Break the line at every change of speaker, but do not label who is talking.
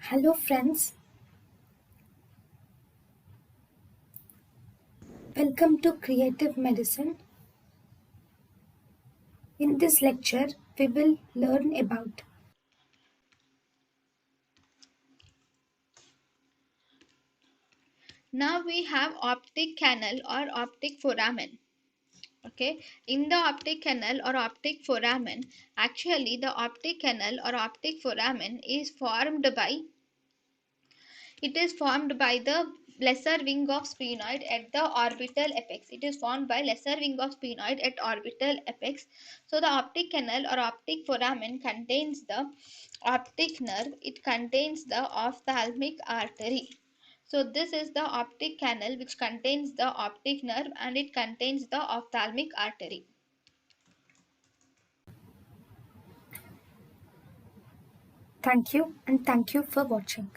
Hello friends, welcome to Creative Medicine. In this lecture, we will learn about
Now we have optic canal or optic foramen. Okay, in the optic canal or optic foramen, actually the optic canal or optic foramen is formed by the lesser wing of sphenoid at the orbital apex. It is formed by lesser wing of sphenoid at orbital apex. So the optic canal or optic foramen contains the optic nerve. It contains the ophthalmic artery. So this is the optic canal which contains the optic nerve and it contains the ophthalmic artery.
thank you and thank you for watching.